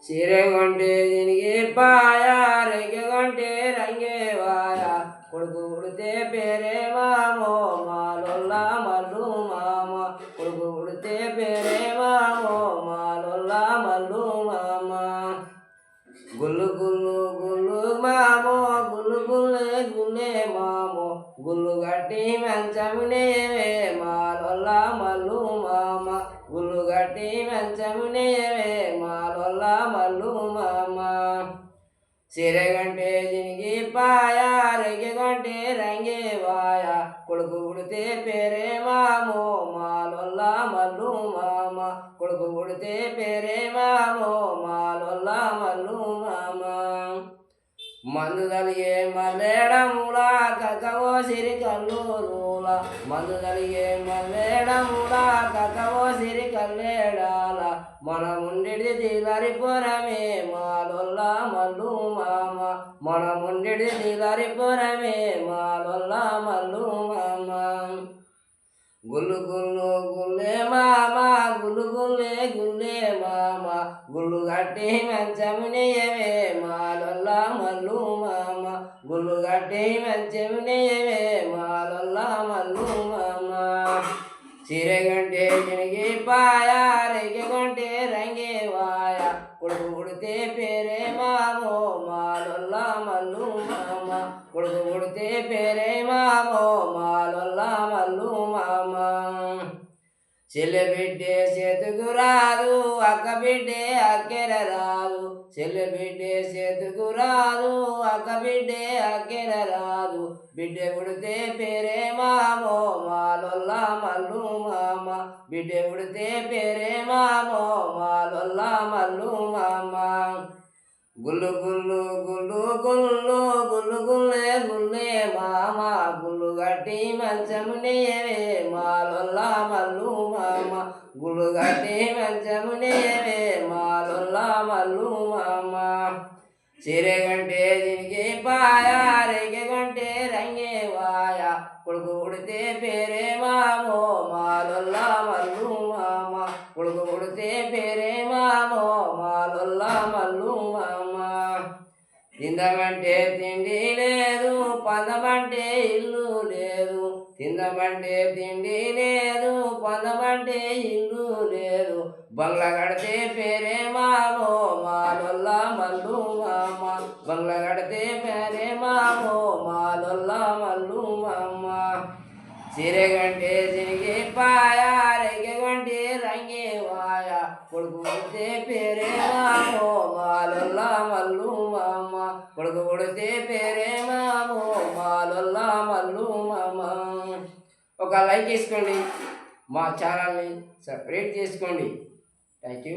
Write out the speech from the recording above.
సీరె కొంటే దీనికి పాయ రంగె కొంటే రంగేవాయ కొడుకు పుడితే పేరే మామో మాలొల్ల మల్లు మామ కొడుకు పుడితే పేరే మామో మాలొల్ల మల్లు మామ గుల్లు గుల్లు గుల్లు మామో గుల్లు గుల్లే గుల్లే మామో గుల్లు గట్టి మంచమునేవే మాలొల్ల మల్లు మామ గుల్లు గట్టి మంచమునేవే మాలొల్ల మల్లు మామ సీరె గంటే జినిగి పాయ రంగె గంటే రంగే వాయ కొడుకు పుడితే పేరే మామో మాలొల్ల మల్లు మామ కొడుకు పుడితే పేరే మామో మాలొల్ల మల్లు మామ మందు తలిగే మల్లేడముల కక్కవో సిరి కల్లూరుల మందు తలిగే మల్లేడముల కక్కవో సిరి కల్లేడాల మనముండిది తీలరిపురమే మాలొల్ల మల్లు మామ మనముండిది తీలరిపురమే మాలొల్ల మల్లు మామ గుల్లు గుల్లు గుల్లే మామ గుల్లు గుల్లే గుల్లే మామ గుల్లు గట్టి మంచమునియవే మాలొల్ల మల్లు మామ గుల్లు గట్టి మంచమునియవే మాలొల్ల మల్లు మామ సీరె గంటే జినిగి పాయ రంగె గంటే రంగే వాయ కొడుకు పుడితే పేరే మామో మాలొల్ల మల్లు మామ కొడుకు పుడితే పేరే మామో మాలొల్ల మల్లు మామ చెల్లె బిడ్డే చేతుకు రాదు అక్క బిడ్డే అక్కెర రాదు చెల్లె బిడ్డే చేతుకు రాదు అక్క బిడ్డే అక్కెర రాదు బిడ్డ పుడితే పేరే మామో మాలొల్ల మల్లు మామ బిడ్డ పుడితే పేరే మామో మాలొల్ల మల్లు మామ గుల్లు గుల్లు గుల్లు గుల్లు గుల్లు గుల్లే గుల్లే మామ గుల్లు గట్టి మంచమునియవే మాలొల్ల మల్లు మామ గుల్లు గట్టి మంచమునియవే మాలొల్ల మల్లు మామ సీరె గంటే జినిగి పాయ రంగె గంటే రంగే వాయ కొడుకు పుడితే పేరే మామో మాలొల్ల మల్లు మామ కొడుకు పుడితే పేరే మామో మాలొల్ల మల్లు మామ తిందమంటే తిండి లేదు పందమంటే ఇల్లు లేదు తిందమంటే తిండి లేదు పందమంటే ఇల్లు లేదు బంగ్లా కడితే పేరే మామో మాలొల్ల మల్లు మామ బంగ్లా కడితే పేరే మామో మాలొల్ల మల్లు మామ సీరె గంటే జినిగి పాయ రంగె గంటే రంగే వాయ కొడుకు పుడితే పేరే మామో మాలొల్ల మల్లు మామ కొడుకు పుడితే పేరే మామో మాలొల్ల మల్లు మామ ఒక లైక్ చేసుకోండి మా ఛానల్ని సబ్స్క్రైబ్ చేసుకోండి థ్యాంక్ యూ